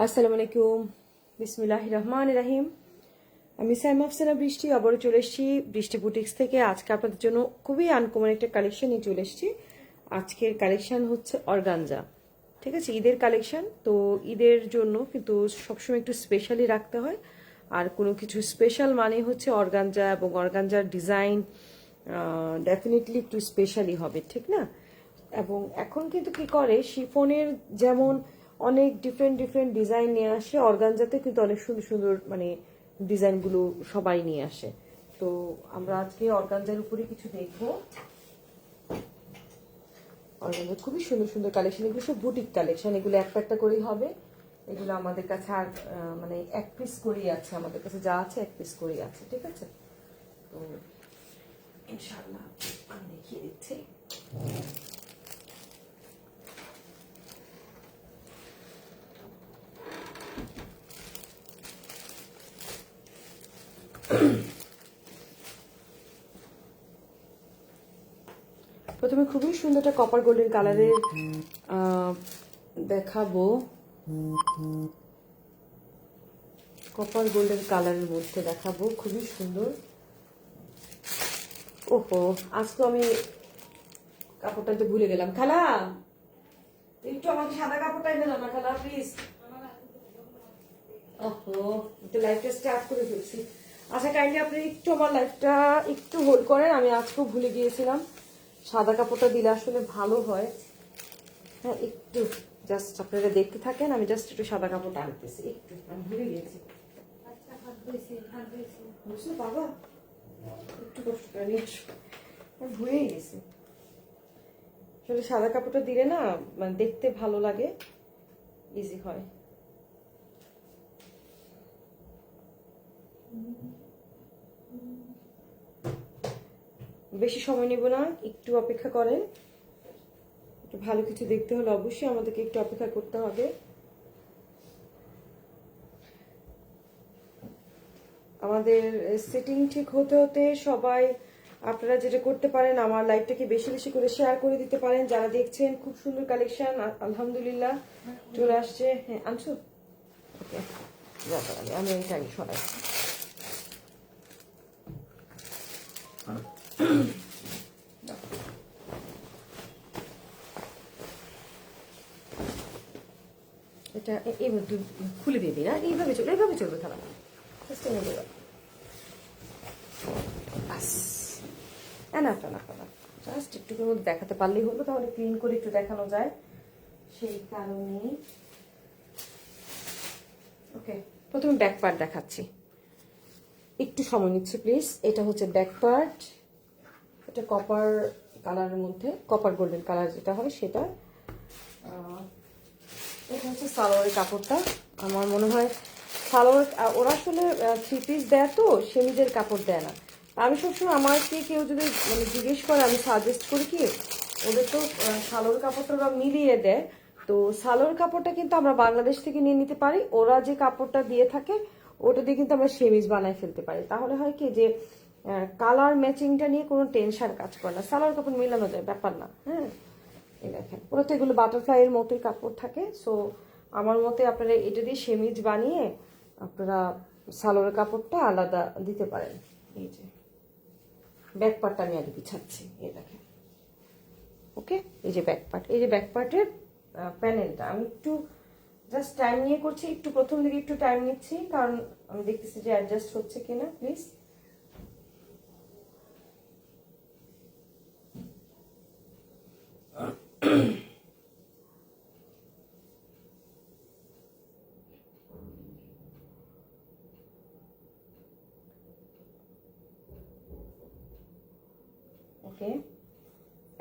আসসালামু আলাইকুম, বিসমিল্লাহির রহমানির রহিম। আমি সাইমা আফসানা বৃষ্টি আবারও চলে এসেছি বৃষ্টি বুটিক্স থেকে। আজকে আপনাদের জন্য খুবই আনকমন একটা কালেকশন নিয়ে চলে এসেছি। আজকের কালেকশন হচ্ছে অর্গানজা, ঠিক আছে, ঈদের কালেকশন। তো ঈদের জন্য কিন্তু সবসময় একটু স্পেশালি রাখতে হয়, আর কোনো কিছু স্পেশাল মানে হচ্ছে অর্গানজা, এবং অর্গানজার ডিজাইন ডেফিনেটলি একটু স্পেশালি হবে, ঠিক না? এবং এখন কিন্তু কি করে, শিফনের যেমন অনেক ডিফারেন্ট ডিফারেন্ট ডিজাইন নিয়ে আসে, অর্গানজাতে কিন্তু অনেক সুন্দর সুন্দর মানে ডিজাইনগুলো সবাই নিয়ে আসে। তো আমরা আজকে অর্গানজার উপরে কিছু দেখবো। অর্গানজার খুবই সুন্দর সুন্দর কালেকশন, এগুলো সব বুটিক কালেকশন, এগুলো একটা একটা করেই হবে। এগুলো আমাদের কাছে আর মানে এক পিস করেই আছে, আমাদের কাছে যা আছে এক পিস করেই আছে, ঠিক আছে? তো ইনশাআল্লাহ আমি দেখিয়ে দিচ্ছি। প্রথমে খুবই সুন্দর একটা কপার গোল্ডেন কালারের দেখাবো। কপার গোল্ডেন কালারের মধ্যে দেখাবো, খুবই সুন্দর। ওহো, আজ তো আমি কাপড়টা তো ভুলে গেলাম। খালা, একটু আমাকে সাদা কাপড়টা এনে দাও না খালা, প্লিজ। ওহো, তো লাইফটা স্টার্ট করে ফেলছি। আচ্ছা, কাইন্ডলি আপনি একটু আমার লাইফটা একটু হোল্ড করেন, আমি আজকেও ভুলে গিয়েছিলাম। সাদা কাপড়টা দিলে আসলে ভালো হয়। হ্যাঁ, একটু জাস্ট আপনারা দেখতে থাকেন, আমি জাস্ট একটু সাদা কাপড়টা আনতেছি। একটু আমি ভুলে গিয়েছি। বুঝছো বাবা, একটু কষ্ট করে নিয়ে আসো, আমি ভুলেই গেছি। আসলে সাদা কাপড়টা দিলে না মানে দেখতে ভালো লাগে, ইজি হয়। বেশি সময় নেব না, একটু অপেক্ষা করেন। একটু ভালো কিছু দেখতে হলে অবশ্যই আমাদেরকে একটু অপেক্ষা করতে হবে। আমাদের সেটিং ঠিক হতে হতে সবাই আপনারা যেটা করতে পারেন, আমার লাইভটাকে বেশি বেশি করে শেয়ার করে দিতে পারেন। যারা দেখছেন, খুব সুন্দর কালেকশন আলহামদুলিল্লাহ চলে আসছে। হ্যাঁ, আনছো? ওকে, আমি এইটা আগে সরাই। এটা এইভাবে খুলে দিয়ে দিই না, এইভাবে চলবে, এইভাবে চলবে খেলা। বাস, জাস্ট একটুকুর মধ্যে দেখাতে পারলেই হলো, তাহলে ক্লিন করে একটু দেখানো যায়, সেই কারণে। ওকে, প্রথমে ব্যাক পার্ট দেখাচ্ছি, একটু সময় নিচ্ছি প্লিজ। এটা হচ্ছে ব্যাক পার্ট, এটা কপার কালারের মধ্যে, কপার গোল্ডেন কালার যেটা হয় সেটা। এটা হচ্ছে সালোয়ারের কাপড়টা। আমার মনে হয় সালোয়ার, ওরা আসলে থ্রি পিস দেয় তো, সেমিজের কাপড় দেয় না। আমি সবসময় আমাকে কেউ যদি মানে জিজ্ঞেস করে, আমি সাজেস্ট করি কি, ওদের তো সালোয়ার কাপড়টা ওরা মিলিয়ে দেয়। তো সালোয়ার কাপড়টা কিন্তু আমরা বাংলাদেশ থেকে নিয়ে নিতে পারি, ওরা যে কাপড়টা দিয়ে থাকে ওটা দিয়ে কিন্তু আমরা সেমিজ বানায় ফেলতে পারি। তাহলে হয় কি যে কালার ম্যাচিংটা নিয়ে কোনো টেনশন কাজ করে না, সালোয়ার কাপড় মেলানো যায়, ব্যাপার না। হ্যাঁ, এই দেখেন, পুরো তো এগুলো বাটারফ্লাই এর মতোই কাপড় থাকে। সো আমার মতে আপনারা এটা দিয়ে সেমিজ বানিয়ে আপনারা সালোয়ার কাপড়টা আলাদা দিতে পারেন। এই যে ব্যাক পার্টটা আমি আগে বিছাচ্ছি, এই দেখেন। ওকে, এই যে ব্যাক পার্ট, এই যে ব্যাক পার্টের প্যানেলটা আমি একটু জাস্ট টাইম নিয়ে করছি, একটু প্রথম দিকে একটু টাইম নিচ্ছি, কারণ আমি দেখতেছি যে অ্যাডজাস্ট হচ্ছে কিনা। প্লিজ, ওকে।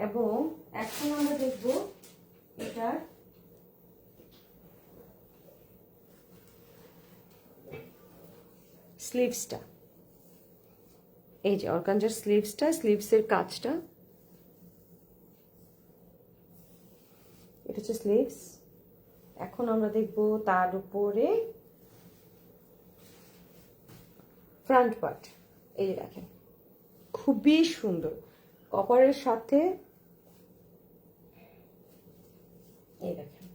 এবং এখন আমরা দেখব এটার স্লিভসটা। এই যে অর্গানজার স্লিভসটা, স্লিভসের কাজটা, এটা হচ্ছে স্লিভস। এখন আমরা দেখব তার উপরে ফ্রন্ট পার্ট। এই যে দেখেন, খুবই সুন্দর কপারের সাথে। এই দেখেন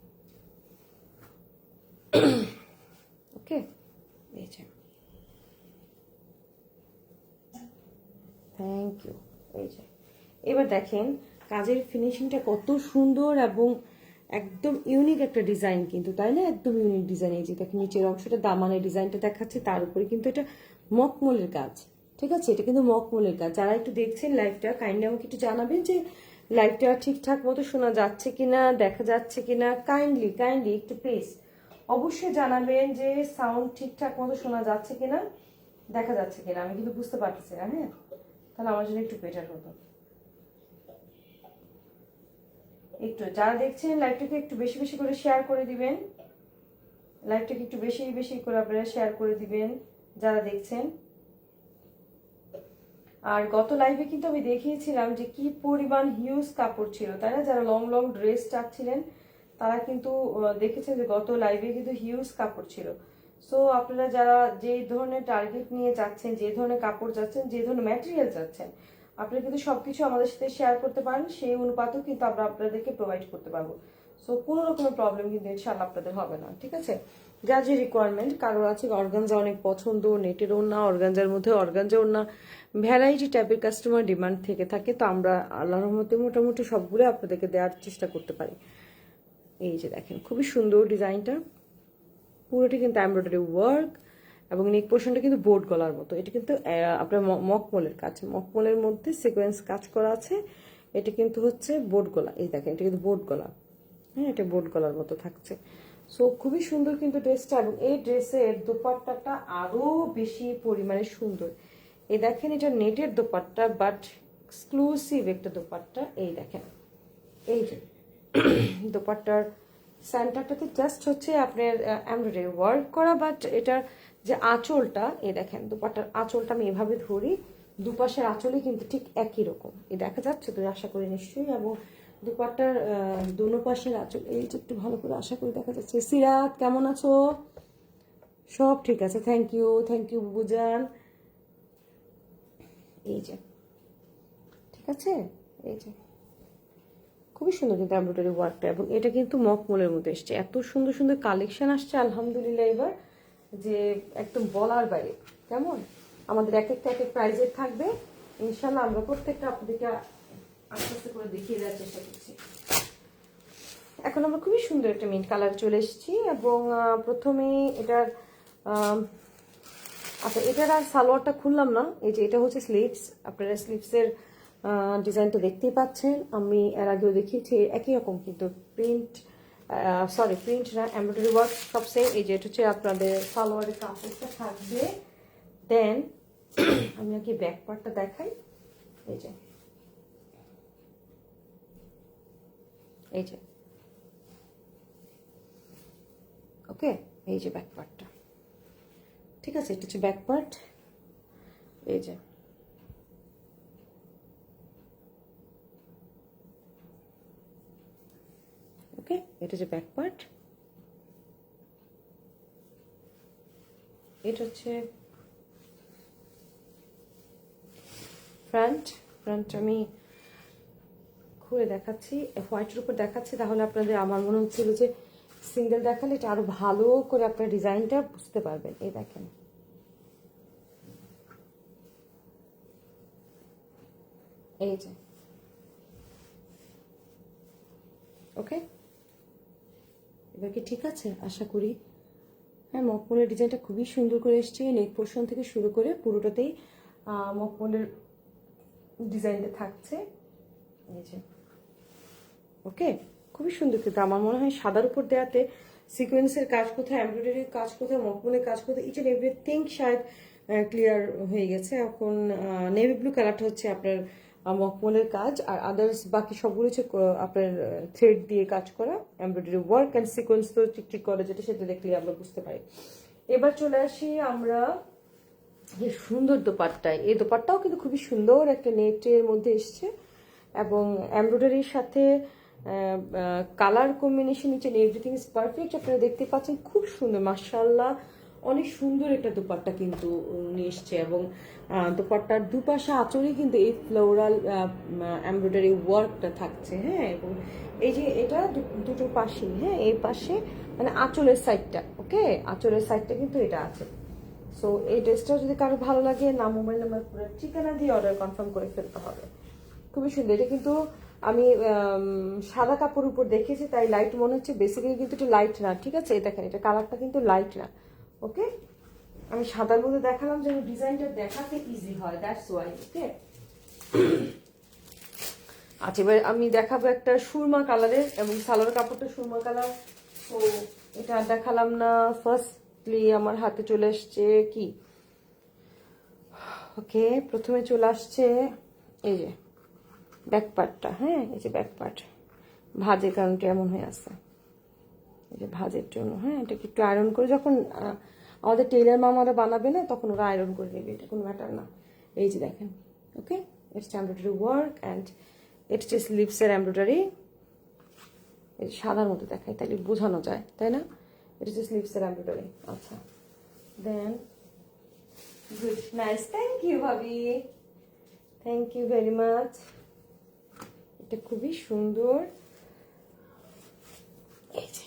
দেখেন কাজের ফিনিশিংটা কত সুন্দর এবং একদম ইউনিক একটা ডিজাইন কিন্তু, তাই না? একদম ইউনিক ডিজাইন। এই যে দেখেন নিচের অংশটা দামানের ডিজাইনটা দেখাচ্ছে, তার উপরে কিন্তু এটা মখমলের কাজ। ঠিক আছে, এটা কিন্তু মখমলের কাজ। যারা একটু দেখছেন লাইভটা, কাইন্ডলি আমাকে একটু জানাবেন যে লাইভটা ঠিকঠাক মতো শোনা যাচ্ছে কিনা, দেখা যাচ্ছে কিনা। কাইন্ডলি একটু প্লিজ অবশ্যই জানাবেন যে সাউন্ড ঠিকঠাক মতো শোনা যাচ্ছে কিনা, দেখা যাচ্ছে কিনা। আমি কিন্তু বুঝতে পারতেছি না। হ্যাঁ, তাহলে আমার জন্য একটু বেটার হতো। একটু যারা দেখছেন লাইভটাকে একটু বেশি বেশি করে শেয়ার করে দিবেন, লাইভটাকে একটু বেশি বেশি করে আপনারা শেয়ার করে দিবেন যারা দেখছেন। আর গত লাইভে কিন্তু আমি দেখিয়েছিলাম যে কি পরিমাণ হিউজ কাপড় ছিল, তাই না? যারা লং লং ড্রেস চাচ্ছিলেন তারা কিন্তু দেখেছেন যে গত লাইভে কিন্তু হিউজ কাপড় ছিল। সো আপনারা যারা যে ধরনের টার্গেট নিয়ে যাচ্ছেন, যে ধরনের কাপড় যাচ্ছেন, যে ধরনের ম্যাটেরিয়াল যাচ্ছেন, আপনারা কিন্তু সবকিছু আমাদের সাথে শেয়ার করতে পারেন। সেই অনুপাতেও কিন্তু আমরা আপনাদেরকে প্রোভাইড করতে পারবো। সো কোনো রকমের প্রবলেম কিন্তু ইনশাআল্লাহ আপনাদের হবে না। ঠিক আছে, যা যে রিকোয়ারমেন্ট, কারোর আছে অর্গানজা অনেক পছন্দ, নেটের ওড়না, অর্গানজার মধ্যে অর্গানজা ওড়না, ভ্যারাইটি টাইপের কাস্টমার ডিমান্ড থেকে থাকে। তো আমরা আল্লাহর রহমতে মোটামুটি সবগুলো আপনাদেরকে দেওয়ার চেষ্টা করতে পারি। এই যে দেখেন খুবই সুন্দর ডিজাইনটা, পুরোটি কিন্তু এমব্রয়ডারি ওয়ার্ক এবং নেক পোর্শনটা কিন্তু বোর্ড গলার মতো। এটা কিন্তু আপনার মখমলের কাজ, মখমলের মধ্যে সিকোয়েন্স কাজ করা আছে। এটা কিন্তু হচ্ছে বোর্ড গলা। এই দেখেন এটা কিন্তু বোর্ড গলা। হ্যাঁ, এটা বোর্ড গলার মতো থাকছে। সো খুবই সুন্দর কিন্তু ড্রেসটা, এবং এই ড্রেসের দোপাট্টাটা আরো বেশি পরিমাণে সুন্দর। এই দেখেন এটা নেটের দোপাট্টা, বাট এক্সক্লুসিভ একটা দোপাট্টা। এই দেখেন এই যে দোপাট্টার সেন্টারটাতে জাস্ট হচ্ছে আপনার এমব্রয়ডারি ওয়ার্ক করা, বাট এটার যে আঁচলটা, এই দেখেন দোপাট্টার আঁচলটা আমি এভাবে ধরি, দুপাশের আঁচলই কিন্তু ঠিক একই রকম। এই দেখা যাচ্ছে তো আশা করি নিশ্চয়ই। এবং দুপাট্টার দোনো পাশের আঁচল এই যে একটু ভালো করে আশা করি দেখা যাচ্ছে। সিরাত কেমন আছো? সব ঠিক আছে, থ্যাংক ইউ বুবুজান। এই যে ঠিক আছে, এই যে খুবই সুন্দর কিন্তু এমব্রয়ডারি ওয়ার্কটা, এবং এটা কিন্তু মখমলের মধ্যে এসছে। এত সুন্দর সুন্দর কালেকশন আসছে আলহামদুলিল্লাহ এবার, যে একদম বলার বাইরে। কেমন আমাদের এক একটা প্রাইজের থাকবে ইনশাল্লাহ। আমরা প্রত্যেকটা আপনাদেরকে আস্তে আস্তে করে দেখিয়ে দেওয়ার চেষ্টা করছি। এখন আমরা খুবই সুন্দর একটা মিন্ট কালার চলে এসেছি, এবং প্রথমে এটার আচ্ছা এটার আর সালোয়ারটা খুললাম না। এই যে এটা হচ্ছে স্লিভস, আপনারা স্লিভসের ডিজাইনটা দেখতেই পাচ্ছেন। আমি এর আগেও দেখিয়েছি একই রকম কিন্তু প্রিন্ট, সরি প্রিন্ট না, এমব্রয়ডারি ওয়ার্ক সব সেম। এই যে এটা হচ্ছে আপনাদের সালোয়ারের কাপড়টা থাকবে। দেন আমি আগে ব্যাক পার্টটা দেখাই। এই যে এই যে ওকে, এই যে ব্যাক পার্টটা, ঠিক আছে? এটা হচ্ছে ব্যাক পার্ট। এই যে ওকে, এটা হচ্ছে ব্যাক পার্ট। এটা হচ্ছে ফ্রন্ট। আমি খুলে দেখাচ্ছি, হোয়াইটের উপর দেখাচ্ছি, তাহলে আপনাদের আমার মনে হচ্ছিল যে সিঙ্গেল দেখালে এটা আরো ভালো করে আপনার ডিজাইনটা বুঝতে পারবেন। এই দেখেন এই যে ওকে, এবার কি ঠিক আছে? আশা করি হ্যাঁ। মখমলের ডিজাইনটা খুবই সুন্দর করে এসছে, নেক পোর্শন থেকে শুরু করে পুরোটাতেই মখমলের ডিজাইনটা থাকছে। এই যে ওকে, খুবই সুন্দর কিন্তু আমার মনে হয় সাদার উপর দেওয়াতে সিকোয়েন্সের কাজ কোথায়, এমব্রয়ডারির কাজ কোথায়, মখমলের কাজ কোথায়, ইচ এন্ড এভরিথিং শায়দ ক্লিয়ার হয়ে গেছে। এখন নেভি ব্লু কালারটা হচ্ছে আপনার মখমলের কাজ, আর আদার্স বাকি সবগুলো হচ্ছে আপনার থ্রেড দিয়ে কাজ করা এমব্রয়ডারি ওয়ার্ক অ্যান্ড সিকোয়েন্স তো টিকটিক করে, যেটা সেটা দেখলে আমরা বুঝতে পারি। এবার চলে আসি আমরা এই সুন্দর দোপাট্টায়। এই দোপাট্টাও কিন্তু খুবই সুন্দর একটা নেটের মধ্যে এসছে, এবং এমব্রয়ডারির সাথে কালার কম্বিনেশন নিচে এভরিথিং ইজ পারফেক্ট। আপনারা দেখতে পাচ্ছেন খুব সুন্দর, মাশাআল্লাহ অনেক সুন্দর একটা দোপাট্টা কিন্তু নিয়ে এসছে। এবং দোপাট্টার দুপাশে আঁচলে কিন্তু এই ফ্লোরাল এমব্রয়ডারি ওয়ার্কটা থাকছে। হ্যাঁ, এবং এই যে এটা দুটো পাশে, হ্যাঁ এই পাশে মানে আঁচলের সাইডটা, ওকে আঁচলের সাইডটা কিন্তু এটা আছে। সো এই ড্রেসটা যদি কারো ভালো লাগে, নাম মোবাইল নাম্বার পুরো ঠিকানা দিয়ে অর্ডার কনফার্ম করে ফেলতে হবে। খুবই সুন্দর। এটা কিন্তু আমি সাদা কাপড়ের উপর দেখেছি তাই লাইট মনে হচ্ছে, বেসিক্যালি কিন্তু এটা লাইট না, ঠিক আছে? এই দেখেন, এটা কালারটা কিন্তু লাইট না। ওকে, আমি সাদার মধ্যে দেখালাম যেন ডিজাইনটা দেখাতে ইজি হয়, দ্যাটস ওয়াই। ওকে, আচ্ছা এবার আমি দেখাবো একটা সুরমা কালারের, এবং সালোয়ার কাপড়টা সুরমা কালার। তো এটা দেখালাম না। ফার্স্টলি আমার হাতে চলে আসছে কি, ওকে, প্রথমে চলে আসছে এই যে ব্যাক পার্টটা। হ্যাঁ, এই যে ব্যাক পার্ট, ভাজের কারণটা এমন হয়ে আছে, এই যে ভাজের জন্য। হ্যাঁ, এটাকে একটু আয়রন করে, যখন আমাদের টেইলার মামারা বানাবে না তখন ওরা আয়রন করে নেবে, এটা কোনো ম্যাটার না। এই যে দেখেন, okay, it's embroidery work and it's just লিভসের এমব্রয়ডারি। এই যে সাদার মতো দেখায় তাহলে বোঝানো যায়, তাই না? ইটস জাস্ট লিভসের এমব্রয়ডারি। আচ্ছা, then good, nice, thank you ভাবি, থ্যাংক ইউ ভেরি মাচ। এটা খুবই সুন্দর। এই যে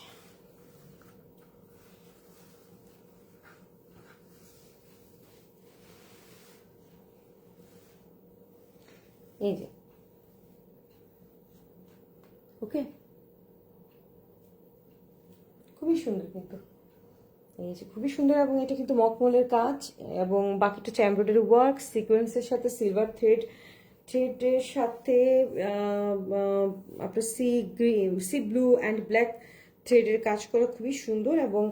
এই যে ওকে, খুবই সুন্দর কিন্তু, এই যে খুবই সুন্দর। এবং এটা কিন্তু মখমলের কাজ, এবং বাকিটা হচ্ছে এমব্রয়ডারি ওয়ার্ক, সিকোয়েন্সের সাথে সিলভার থ্রেডের সাথে আপনার সি ব্লু অ্যান্ড ব্ল্যাক থ্রেডের কাজ করা, খুবই সুন্দর। এবং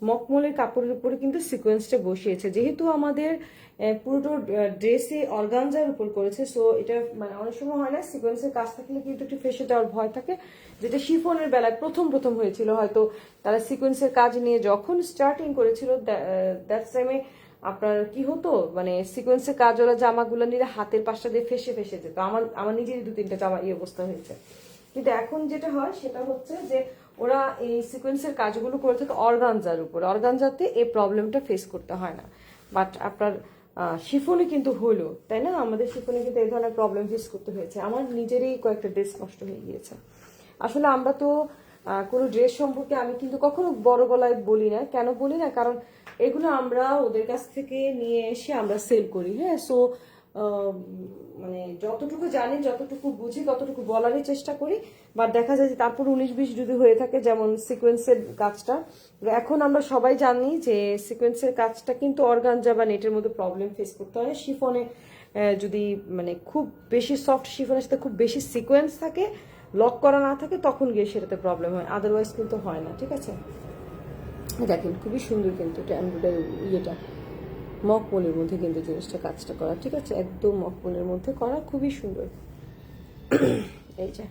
মখমলের কাপড়ের উপরে কিন্তু সিকোয়েন্সটা বসিয়েছে, যেহেতু আমাদের পুরোটো ড্রেসে অর্গানজার উপর করেছে, সো এটা মানে অনেক সময় হয় না সিকোয়েন্সের কাজ থাকলে কিন্তু একটু ফেসে যাওয়ার ভয় থাকে, যেটা শিফনের বেলায় প্রথম প্রথম হয়েছিল। হয়তো তারা সিকোয়েন্সের কাজ নিয়ে যখন স্টার্টিং করেছিল, দ্যাট টাইমে আপনার কি হতো, মানে সিকোয়েন্সের কাজওয়ালা জামাগুলো নিলে হাতের পাশটা দিয়ে ফেসে ফেসে যেত। আমার নিজেরই 2-3টা জামা এই অবস্থা হয়েছে। কিন্তু এখন যেটা হয় সেটা হচ্ছে যে ওরা এই সিকোয়েন্সের কাজগুলো করে থাকে অর্গানজার উপর, অর্গানজাতে এই প্রবলেমটা ফেস করতে হয় না। বাট আপনার শিফনে কিন্তু হলো, তাই না? আমাদের শিফনে কিন্তু এই ধরনের প্রবলেম ফেস করতে হয়েছে। আমার নিজেরই কয়েকটা ড্রেস নষ্ট হয়ে গিয়েছে। আসলে আমরা তো কোনো ড্রেস সম্পর্কে আমি কিন্তু কখনো বড় গলায় বলি না। কেন বলি না? কারণ এগুলো আমরা ওদের কাছ থেকে নিয়ে এসে আমরা সেল করি। হ্যাঁ, সো মানে যতটুকু জানি, যতটুকু বুঝি, ততটুকু বলারই চেষ্টা করি। বা দেখা যায় যে তারপর 19-20 যদি হয়ে থাকে, যেমন সিকোয়েন্সের কাজটা, এখন আমরা সবাই জানি যে সিকোয়েন্সের কাজটা কিন্তু অর্গানজা বা নেটের মধ্যে প্রবলেম ফেস করতে হয়। শিফনে যদি মানে খুব বেশি সফট শিফনের সাথে খুব বেশি সিকোয়েন্স থাকে, লক করা না থাকে, তখন গিয়ে সেটাতে প্রবলেম হয়, আদারওয়াইজ কিন্তু হয় না। ঠিক আছে, দেখেন খুবই সুন্দর কিন্তু এটা এমব্রয়ডারি ইয়েটা মখমলের মধ্যে কিন্তু জিনিসটা কাজটা করা, ঠিক আছে, একদম মখমলের মধ্যে করা, খুবই সুন্দর। এই যে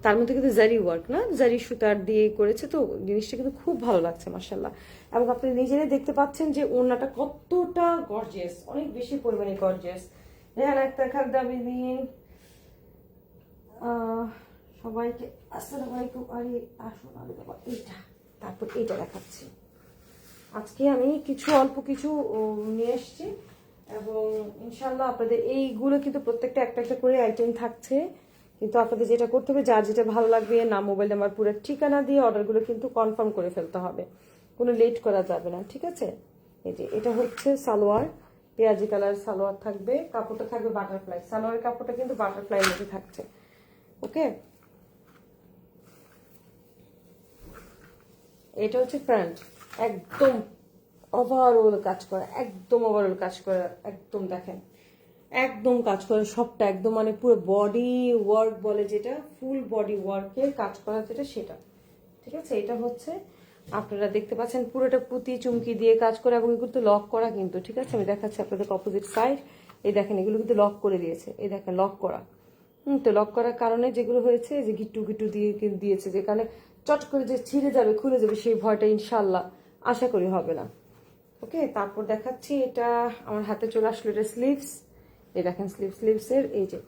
তার মধ্যে কিন্তু জারি ওয়ার্ক, না জারি সুতার দিয়ে করেছে, তো জিনিসটা কিন্তু খুব ভালো লাগছে মাশাআল্লাহ। এবং আপনি নিজেরাই দেখতে পাচ্ছেন যে ওড়নাটা কতটা গর্জিয়াস, অনেক বেশি পরিমাণে গর্জিয়াস। রেহান আক্তার খাগদাবি দিন সবাইকে আসসালামু আলাইকুম। আরে আসুন, আরে বাবা, এইটা তারপর এইটা দেখাচ্ছি। আজকে আমি কিছু অল্প কিছু নিয়ে এসেছি, এবং ইনশাল্লাহ আপনাদের এইগুলো কিন্তু প্রত্যেকটা একটা একটা করে আইটেম থাকছে। কিন্তু আপনাদের যেটা করতে হবে, যার যেটা ভালো লাগবে, নাম, মোবাইল নাম্বার, পুরো ঠিকানা দিয়ে অর্ডারগুলো কিন্তু কনফার্ম করে ফেলতে হবে, কোনো লেট করা যাবে না। ঠিক আছে, এই যে এটা হচ্ছে সালোয়ার, পেঁয়াজি কালার সালোয়ার থাকবে, কাপড়টা থাকবে বাটারফ্লাই, সালোয়ারের কাপড়টা কিন্তু বাটারফ্লাইয়ের মধ্যে থাকছে। ওকে, এটা হচ্ছে ফ্রন্ট, একদম ওভারঅল কাজ করা, একদম ওভারঅল কাজ করা, একদম দেখেন একদম কাজ করে সবটা, একদম মানে পুরো বডি ওয়ার্ক বলে যেটা, ফুল বডি ওয়ার্কের কাজ করা যেটা, সেটা। ঠিক আছে, এটা হচ্ছে আপনারা দেখতে পাচ্ছেন পুরোটা পুঁতি চুমকি দিয়ে কাজ করে, এবং এগুলো তো লক করা কিন্তু। ঠিক আছে, আমি দেখাচ্ছি আপনাদের অপোজিট সাইড। এই দেখেন এগুলো কিন্তু লক করে দিয়েছে, এই দেখেন লক করা। তো লক করার কারণে যেগুলো হয়েছে, যে গিট্টু গিট্টু দিয়ে দিয়েছে, যেখানে চট করে যে ছিঁড়ে যাবে, খুলে যাবে, সেই ভয়টা ইনশাল্লাহ আশা করি হবে না। ওকে, তারপর দেখাচ্ছি এটা আমার হাতে চলে আসলো, এটা স্লিভস। এই দেখেন স্লিভসের এই যে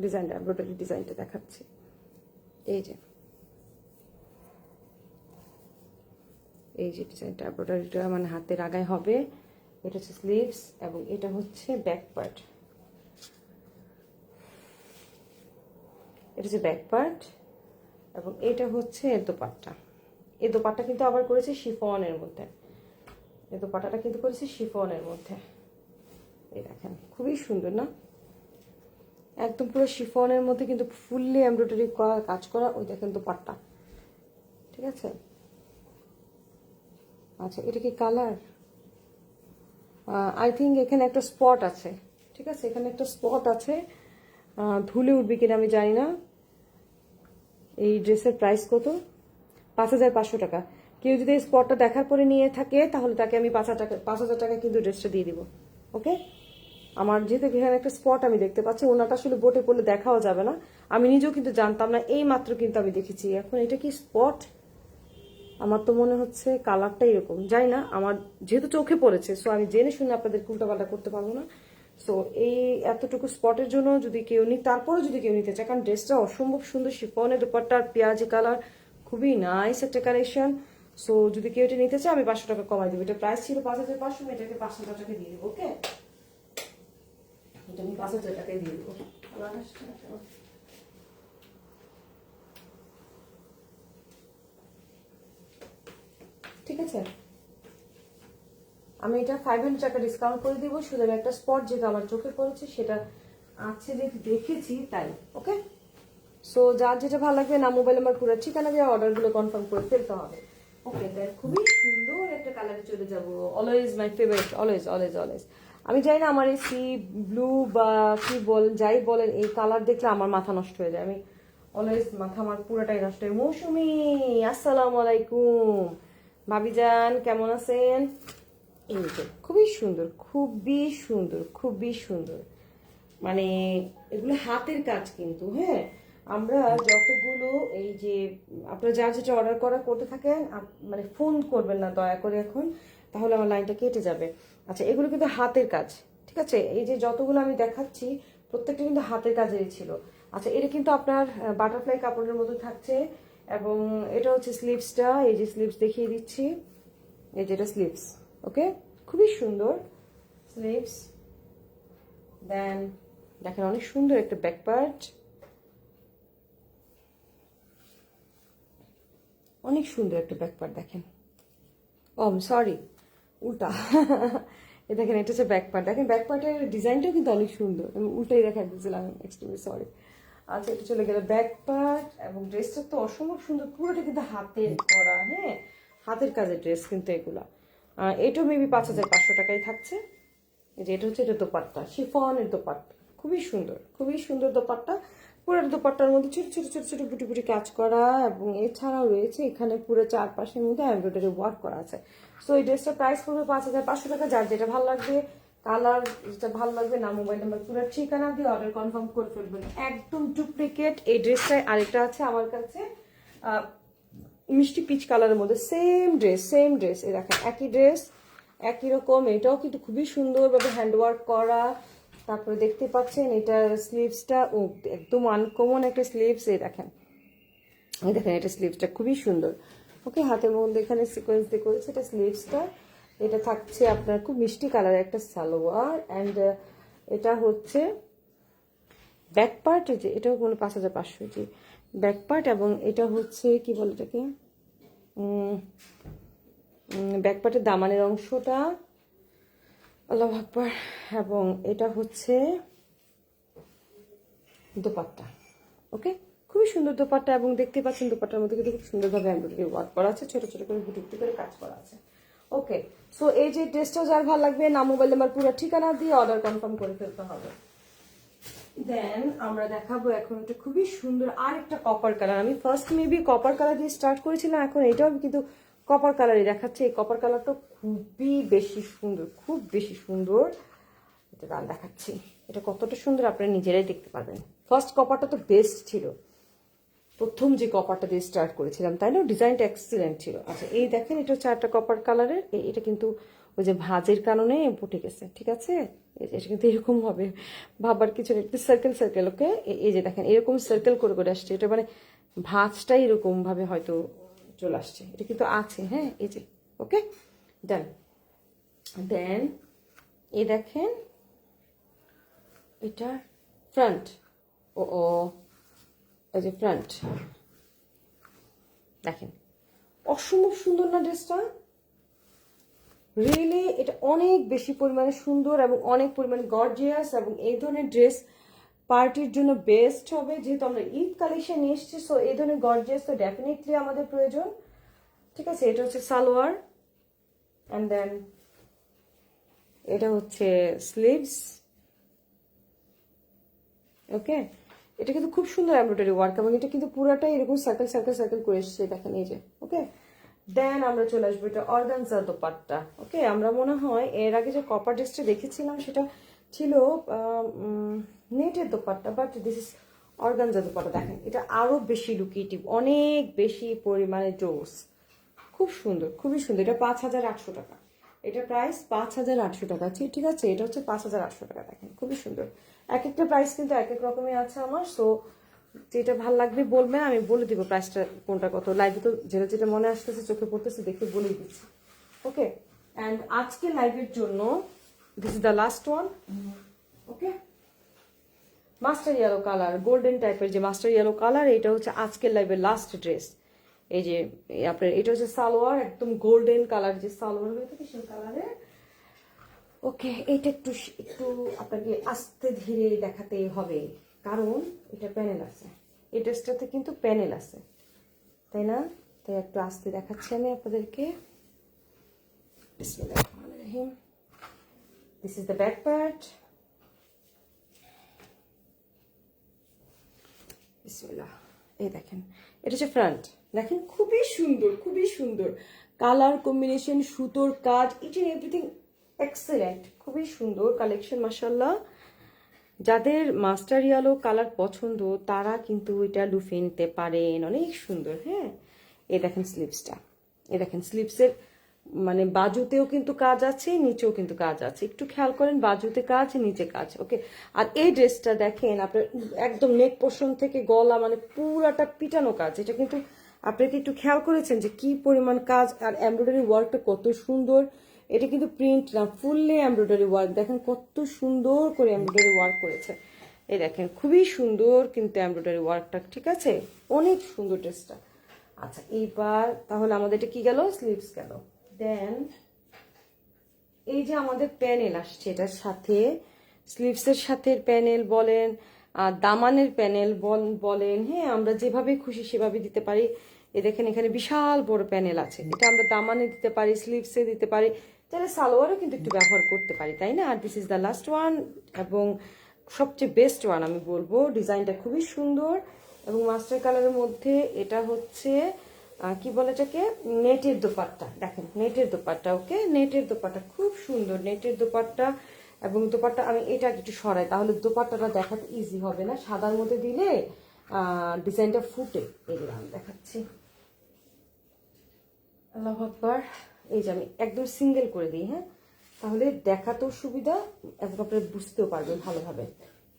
ডিজাইনটা, এমব্রয়ডারি ডিজাইনটা দেখাচ্ছি। এই যে ডিজাইনটা এমব্রয়ডারিটা মানে হাতের আগায় হবে। এটা হচ্ছে স্লিভস, এবং এটা হচ্ছে ব্যাক পার্ট। এটা হচ্ছে ব্যাক পার্ট, এবং এটা হচ্ছে দোপাট্টা। এই দোপাট্টা কিন্তু আবার করেছে শিফনের মধ্যে, এই দোপাট্টাটা কিন্তু করেছে শিফনের মধ্যে। এই দেখেন খুবই সুন্দর না? একদম পুরো শিফনের মধ্যে কিন্তু ফুললি এমব্রয়ডারি করা কাজ করা, ওই দেখেন দোপাট্টা, ঠিক আছে। আচ্ছা এটা কি কালার? আই থিঙ্ক এখানে একটা স্পট আছে, ঠিক আছে, এখানে একটা স্পট আছে, ধুলে উঠবে কিনা আমি জানি না। এই ড্রেসের প্রাইস কত? 5,500 টাকা। কেউ যদি এই স্পটটা দেখার পরে নিয়ে থাকে তাহলে তাকে আমি 5,000 টাকা কিন্তু ড্রেসটা দিয়ে দিব। ওকে, আমার যেহেতু এখানে একটা স্পট আমি দেখতে পাচ্ছি, ওনাটা আসলে বোটে পড়লে দেখাও যাবে না, আমি নিজেও কিন্তু জানতাম না, এই মাত্র কিন্তু আমি দেখেছি। এখন এটা কি স্পট? আমার তো মনে হচ্ছে কালারটা এরকম, যাই না, আমার যেহেতু চোখে পড়েছে, সো আমি জেনে শুনে আপনাদের উল্টাপাল্টা করতে পারবো না। সো এই এতটুকু স্পটের জন্য যদি কেউ তারপরে যদি কেউ নিতে চায়, কারণ ড্রেসটা অসম্ভব সুন্দর, শিফনের দুপাট্টা আর পেঁয়াজি কালার, খুবই নাইস একটা কালেকশন। সো যদি কেউ এটা নিতে চায় আমি 500 টাকা কমাই দেবো। এটা প্রাইস ছিল 5,500, আমি এটাকে 5,000 টাকা দিয়ে দেবো। ওকে, এটা আমি 5,000 টাকায় দিয়ে দেবো। ঠিক আছে, আমি এটা 500 টাকা ডিসকাউন্ট করে দিব, শুধু একটা স্পট যেটা আমার চোখে পড়েছে সেটা আছে, যেহেতু দেখেছি তাই। ওকে, সো যার যেটা ভালো লাগবে না মোবাইল নাম্বার পুরো ঠিকানা দিয়ে অর্ডারগুলো কনফার্ম করে ফেলতে হবে। ওকে, দেখ খুবই সুন্দর একটা কালারে চলে যাব। Always my favourite, always always always. আমি জানি না আমার এই সি ব্লু বা কি যাই বলেন, এই কালার দেখলে আমার মাথা নষ্ট হয়ে যায়। আমি অলওয়েজ মাথা আমার পুরোটাই নষ্ট হয়। মৌসুমি, আসসালামু আলাইকুম ভাবিজান, কেমন আছেন? এই যে খুবই সুন্দর, খুবই সুন্দর, খুবই সুন্দর, মানে এগুলো হাতের কাজ কিন্তু। হ্যাঁ, আমরা যতগুলো এই যে আপনারা যা যেটা অর্ডার করতে থাকেন, মানে ফোন করবেন না দয়া করে এখন, তাহলে আমার লাইনটা কেটে যাবে। আচ্ছা এগুলো কিন্তু হাতের কাজ, ঠিক আছে, এই যে যতগুলো আমি দেখাচ্ছি প্রত্যেকটা কিন্তু হাতের কাজেরই ছিল। আচ্ছা এটা কিন্তু আপনার বাটারফ্লাই কাপড়ের মতো থাকছে, এবং এটা হচ্ছে স্লিভসটা, এই যে স্লিভস দেখিয়ে দিচ্ছি, এই যে এটা স্লিভস। ওকে, খুবই সুন্দর স্লিভস। দেন দেখেন অনেক সুন্দর একটা ব্যাক পার্ট, অনেক সুন্দর একটা ব্যাক পার্ট দেখেন। ও সরি, উল্টা এ দেখেন, এটা হচ্ছে ব্যাক পার্ট। দেখেন ব্যাক পার্টের ডিজাইনটাও কিন্তু অনেক সুন্দর, আমি উল্টাই দেখা দিয়েছিলাম, এক্সট্রিমলি সরি। আচ্ছা এটা চলে গেল ব্যাক পার্ট, এবং ড্রেসটা তো অসম্ভব সুন্দর, পুরোটা কিন্তু হাতের করা, হ্যাঁ হাতের কাজের ড্রেস কিন্তু এগুলা। এটাও মেবি 5,500 টাকায় থাকছে। এই যে এটা হচ্ছে, এটা দোপাট্টা, শিফনের দোপাট্টা, খুবই সুন্দর, খুবই সুন্দর দোপাট্টা। পুরো দোপাট্টার মধ্যে ছোট ছোট ছোট ছোট বুটি বুটি কাজ করা, এবং এছাড়াও রয়েছে এখানে পুরো চারপাশের মধ্যে এমব্রয়ডারি ওয়ার্ক করা আছে। সো এই ড্রেসটার প্রাইস পড়বে 5,500 টাকা। যার যেটা ভালো লাগবে, কালার যেটা ভালো লাগবে, না মোবাইল নাম্বার পুরো ঠিকানা দিয়ে অর্ডার কনফার্ম করে ফেলবেন। একদম ডুপ্লিকেট এই ড্রেসটাই আরেকটা আছে আমার কাছে, মিষ্টি পিচ কালারের মধ্যে, সেম ড্রেস সেম ড্রেস, এই দেখেন একই ড্রেস একই রকম। এটাও কিন্তু খুবই সুন্দরভাবে হ্যান্ডওয়ার্ক করা। তারপরে দেখতে পাচ্ছেন এটার স্লিভসটা একদম আনকমন একটা স্লিভস, এই দেখেন, এই দেখেন এটা স্লিভসটা খুবই সুন্দর। ওকে, হাতের মধ্যে এখানে সিকোয়েন্স দিয়ে করেছে, এটা স্লিভসটা। এটা থাকছে আপনার খুব মিষ্টি কালারের একটা সালোয়ার, অ্যান্ড এটা হচ্ছে ব্যাক পার্ট, যে এটাও কোনো 5,500 জি ব্যাক পার্ট, এবং এটা হচ্ছে কি বলে এটাকে, ব্যাক পার্টের দামানের অংশটা, আল্লাহু আকবার, এবং এটা হচ্ছে দোপাট্টা। ওকে, খুবই সুন্দর দোপাট্টা, এবং দেখতে পাচ্ছেন দোপাট্টার মধ্যে কিন্তু খুব সুন্দরভাবে এমব্রয়ডারি ওয়ার্ক করা আছে, ছোট ছোট করে বুটি বুটি করে কাজ করা আছে। ওকে, সো এই যে ড্রেসটা যার ভালো লাগবে, নাম মোবাইল নাম্বার পুরো ঠিকানা দিয়ে অর্ডার কনফার্ম করে ফেলতে হবে। দেন আমরা দেখাবো এখন একটা খুবই সুন্দর আর একটা কপার কালার। আমি ফার্স্ট মেবি কপার কালার দিয়ে স্টার্ট করেছিলাম, এখন এটাও কিন্তু কপার কালারই দেখাচ্ছে। এই কপার কালারটা খুবই বেশি সুন্দর, খুব বেশি সুন্দর। এটা গান দেখাচ্ছি, এটা কতটা সুন্দর আপনারা নিজেরাই দেখতে পারবেন। ফার্স্ট কপারটা তো বেস্ট ছিল, প্রথম যে কপারটা দিয়ে স্টার্ট করেছিলাম, তাই না, ডিজাইনটা এক্সিলেন্ট ছিল। আচ্ছা এই দেখেন, এটা হচ্ছে একটা কপার কালারের, এটা কিন্তু ওই যে ভাজের কারণে ফুটে গেছে, ঠিক আছে, এটা কিন্তু এরকম হবে, ভাবার কিছু নেই, সার্কেল সার্কেল। ওকে, এই যে দেখেন এরকম সার্কেল করে করে আসছে, এটা মানে ভাজটাই এরকম ভাবে হয়তো চলে আসছে, এটা কিন্তু আছে, হ্যাঁ এই যে। ওকে ডান। দেন এই দেখেন এটা ফ্রন্ট, ও এই যে ফ্রন্ট দেখেন, অসম্ভব সুন্দর না ড্রেসটা, রিয়েলি এটা অনেক বেশি পরিমাণে সুন্দর এবং অনেক পরিমাণে গর্জিয়াস। এবং এই ধরনের ড্রেস পার্টির জন্য বেস্ট হবে, যেহেতু আমরা ঈদ কালেকশন নিয়ে এসেছি। সো এই ধরনের গর্জিয়াস তো ডেফিনেটলি আমাদের প্রয়োজন। ঠিক আছে, এটা হচ্ছে সালোয়ার, অ্যান্ড দেন এটা হচ্ছে স্লিভস। ওকে, এটা কিন্তু খুব সুন্দর এমব্রয়ডারি ওয়ার্ক, এবং এটা কিন্তু পুরোটাই এরকম সার্কেল সার্কেল সার্কেল করে এসেছে, দেখেন এই যে। ওকে, দেন আমরা চলে আসবো এটা অর্গানজা দোপাট্টা। ওকে, আমরা মনে হয় এর আগে যে কপার ড্রেসটা দেখেছিলাম সেটা ছিল নেটের dupatta, but this is organza dupatta. দেখেন এটা আরো বেশি লুকিটিভ, অনেক বেশি পরিমাণে জোস, খুব সুন্দর, খুবই সুন্দর। এটা 5,800 টাকা, এটা প্রাইস 5,800 টাকা। ঠিক আছে, এটা হচ্ছে 5,800 টাকা। দেখেন খুবই সুন্দর। এক একটা প্রাইস কিন্তু এক এক রকমের আছে আমার। সো যেটা ভালো লাগবে বলবেন, আমি বলে দিব প্রাইসটা কোনটা কত। লাইভে তো যেটা যেটা মনে আসতেছে, চোখে পড়তেছে, দেখে বলেই দিচ্ছি। ওকে, অ্যান্ড আজকে লাইভের জন্য this is the last one. Okay, master yellow colour, golden টাইপের যে মাস্টার ইয়েলো কালার, এটা হচ্ছে আজকের লাইভের লাস্ট ড্রেস। এই যে আপনার এটা হচ্ছে সালোয়ার, একদম গোল্ডেন কালার যে সালোয়ার হয়ে থাকে সেই কালারের। ওকে, এটা একটু একটু আপনাকে আস্তে ধীরে দেখাতে হবে, কারণ এটা প্যানেল আছে, এই ড্রেসটাতে কিন্তু প্যানেল আছে, তাই না? তাই একটু আস্তে দেখাচ্ছি আমি আপনাদেরকে। বিসমিল্লাহির রহমানির রহিম। This is the back part. বিসমিল্লাহ। এই দেখেন, এটা হচ্ছে ফ্রন্ট। দেখেন খুবই সুন্দর, খুবই সুন্দর কালার কম্বিনেশন, সুতোর কাজ, ইচ এন্ড এভরিথিং এক্সেলেন্ট, খুবই সুন্দর কালেকশন মাশাআল্লাহ। যাদের মাস্টার ইয়েলো কালার পছন্দ তারা কিন্তু এটা লুফে নিতে পারেন, অনেক সুন্দর। হ্যাঁ, এই দেখেন স্লিভসটা, এই দেখেন স্লিভসের মানে বাজুতেও কিন্তু কাজ আছে, নিচেও কিন্তু কাজ আছে, একটু খেয়াল করেন, বাজুতে কাজ, নিচে কাজ। ওকে, আর এই ড্রেসটা দেখেন আপনার একদম নেক পোর্শন থেকে গলা মানে পুরাটা পিটানো কাজ। এটা কিন্তু আপনি কি একটু খেয়াল করেছেন যে কি পরিমাণ কাজ, আর এমব্রয়ডারি ওয়ার্কটা কত সুন্দর। এটা কিন্তু প্রিন্ট না, ফুললি এমব্রয়ডারি ওয়ার্ক। দেখেন কত সুন্দর করে এমব্রয়ডারি ওয়ার্ক করেছে, এই দেখেন খুবই সুন্দর কিন্তু এমব্রয়ডারি ওয়ার্কটা। ঠিক আছে, অনেক সুন্দর ড্রেসটা। আচ্ছা, এইবার তাহলে আমাদের এটা কি গেল, স্লিভস গেল। দেন এই যে আমাদের প্যানেল আসছে এটার সাথে, স্লিভসের সাথে প্যানেল বলেন, দামানের প্যানেল বলেন, হ্যাঁ আমরা যেভাবে খুশি সেভাবে দিতে পারি। এই দেখেন এখানে বিশাল বড় প্যানেল আছে, এটা আমরা দামানে দিতে পারি, স্লিভসে দিতে পারি, তাহলে সালোয়ারও কিন্তু একটু ব্যবহার করতে পারি, তাই না? আর this is the last one এবং সবচেয়ে বেস্ট ওয়ান আমি বলবো। ডিজাইনটা খুবই সুন্দর এবং মাস্টার কালারের মধ্যে এটা হচ্ছে কি বলে এটাকে, নেটের দোপাট্টা। দেখেন নেটের দোপাট্টা। ওকে, নেটের দোপাট্টা খুব সুন্দর, নেটের দোপাট্টা। এবং দোপাট্টা আমি এটা একটু সরাই, তাহলে দোপাট্টাটা দেখাতে ইজি হবে না, সাদার মধ্যে দিলে ডিজাইনটা ফুটে। এগুলো আমি দেখাচ্ছি। আল্লাহু আকবার। এই যে আমি একদম সিঙ্গেল করে দিই, হ্যাঁ, তাহলে দেখাতেও সুবিধা এবং আপনারা বুঝতেও পারবেন ভালোভাবে।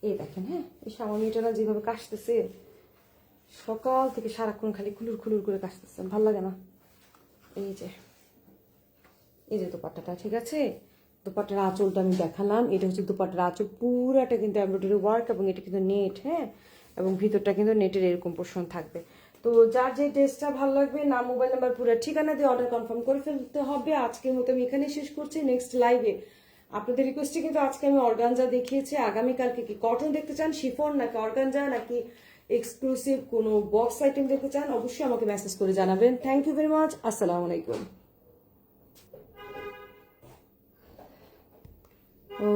এই দেখেন, হ্যাঁ, এই সামান্যটা না যেভাবে কাশতেছে, সকাল থেকে সারাক্ষণ খালি খুলুর খুলুর করে কাশতেছে, ভালো লাগে না। এই যে, এই যে দোপাট্টাটা, ঠিক আছে, দোপাট্টার আঁচলটা আমি দেখালাম, এটা হচ্ছে দোপাট্টার আঁচল, পুরাটা কিন্তু এমব্রয়ডারি ওয়ার্ক এবং এটা কিন্তু নেট, হ্যাঁ, এবং ভিতরটা কিন্তু নেটের এরকম পোর্শন থাকবে। তো যার যে ড্রেসটা ভালো লাগবে, নাম, মোবাইল নাম্বার, পুরো ঠিকানা দিয়ে অর্ডার কনফার্ম করে ফেলতে হবে। আজকের মতো আমি এখানেই শেষ করছি। নেক্সট লাইভে আপনাদের রিকোয়েস্টে কিন্তু আজকে আমি অর্গানজা দেখিয়েছি, আগামীকালকে কি কটন দেখতে চান, শিফন নাকি অর্গানজা নাকি এক্সক্লুসিভ কোনো বক্স আইটেম দেখতে চান, অবশ্যই আমাকে মেসেজ করে জানাবেন। Thank you very much. আসসালামু আলাইকুম। ও